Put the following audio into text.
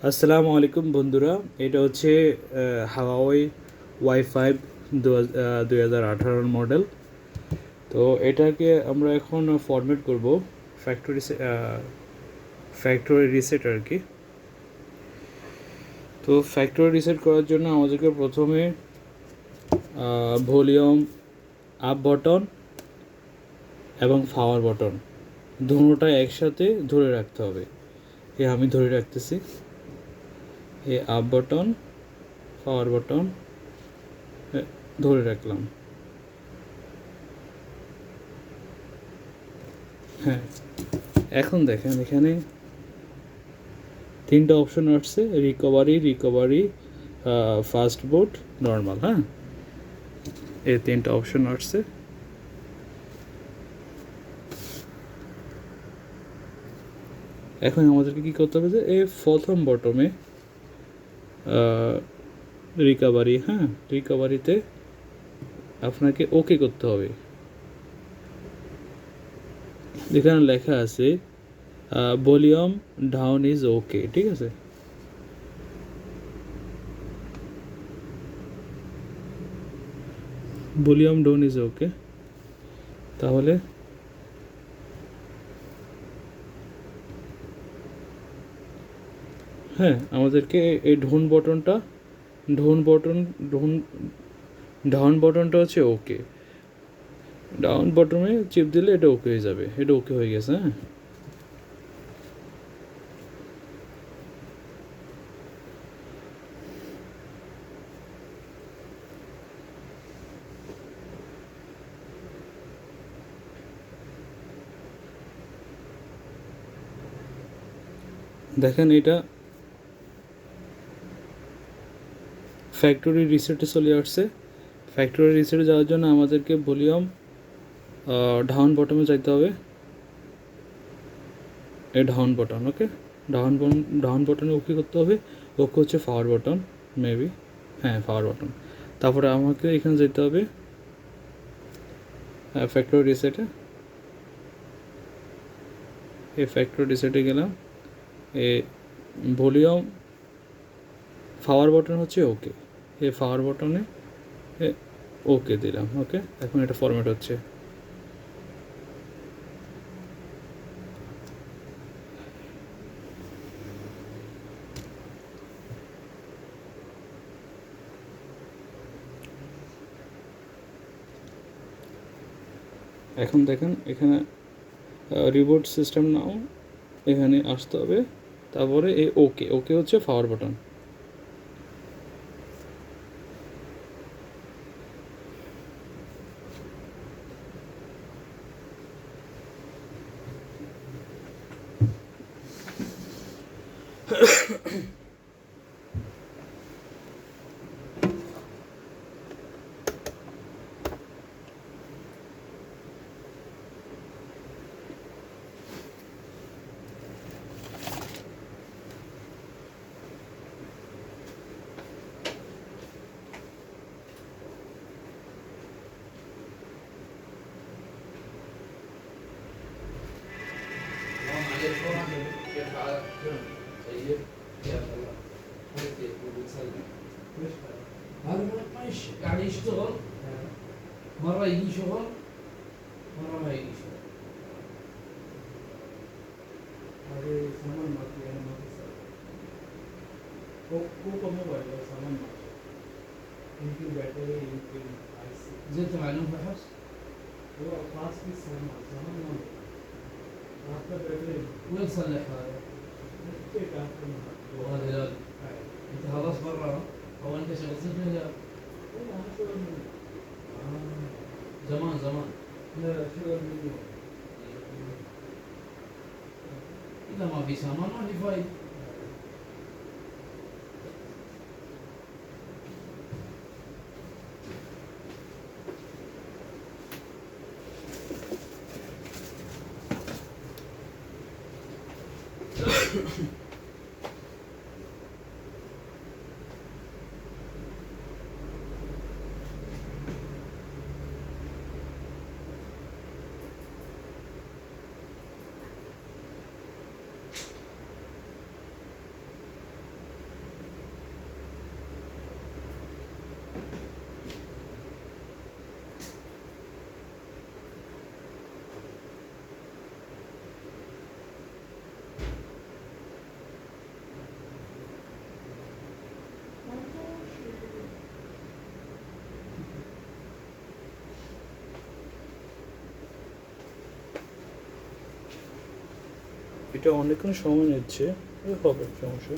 আসসালামু আলাইকুম বন্ধুরা, এটা হচ্ছে হাওয়াই ওয়াই 5 2018 মডেল। তো এটাকে আমরা এখন ফরম্যাট করব ফ্যাক্টরি ফ্যাক্টরি রিসেট আর কি। তো ফ্যাক্টরি রিসেট করার জন্য আমাদেরকে প্রথমে ভলিউম আপ বটন এবং পাওয়ার বটন দুটোটা একসাথে ধরে রাখতে হবে। আমি ধরে রাখতেছি, আপ বটন পাওয়ার বটন ধরে রাখলাম। হ্যাঁ, এখন দেখেন এখানে তিনটা অপশন আসছে, রিকভারি, ফাস্ট বুট, নর্মাল। হ্যাঁ, এই তিনটা অপশন আসছে। এখন আমাদেরকে কী করতে হবে যে এই প্রথম বটমে রিকভারি, হ্যাঁ, রিকভারিতে আপনাকে ওকে করতে হবে। এখানে লেখা আছে ভলিউম ডাউন ইজ ওকে, ঠিক আছে। ভলিউম ডাউন ইজ ওকে, তাহলে হ্যাঁ আমাদেরকে এই ডাউন বটনটা হচ্ছে ওকে। ডাউন বটমে চিপ দিলে এটা ওকে হয়ে যাবে, এটা ওকে হয়ে গেছে। হ্যাঁ, দেখেন এটা ফ্যাক্টরি রিসেটে চলে আসছে। ফ্যাক্টরি রিসেটে যাওয়ার জন্য আমাদেরকে ভলিউম ডাউন বটমে যাইতে হবে। এই ডাউন বটন, ওকে, ডাউন বটনে ওকে করতে হবে। ওকে হচ্ছে পাওয়ার বটন, মেবি, হ্যাঁ পাওয়ার বটন। তারপরে আমাকে এখানে যেতে হবে ফ্যাক্টরি রিসেটে। এই ফ্যাক্টরি রিসেটে গেলাম, এ ভলিউম পাওয়ার বটন হচ্ছে ওকে, এই পাওয়ার বটনে ওকে দিলাম। ওকে, এখন এটা ফরম্যাট হচ্ছে। এখন দেখেন এখানে রিবোট সিস্টেম নাও, এখানে আসতে হবে। তারপরে এই ওকে, ওকে হচ্ছে পাওয়ার বাটন। هذا ماشي يعني يشتغل، مرة يجي شغل مرة ما يجي شغل. هذا सामान मत लेना मत सर। को मोबाइल है सामान मत। इनकी बैटरी इनकी आईसी زين معلوم فحص هو خاص في सामान ما आपका बैटरी وين صلح هذا؟ وهذا لا انت خلاص برا او انت شغلت لا زمان لا شغل منه اذا ما في سامان ما في فايده. এটা অনেকক্ষণ সময় নিচ্ছে, হবে সমস্যা।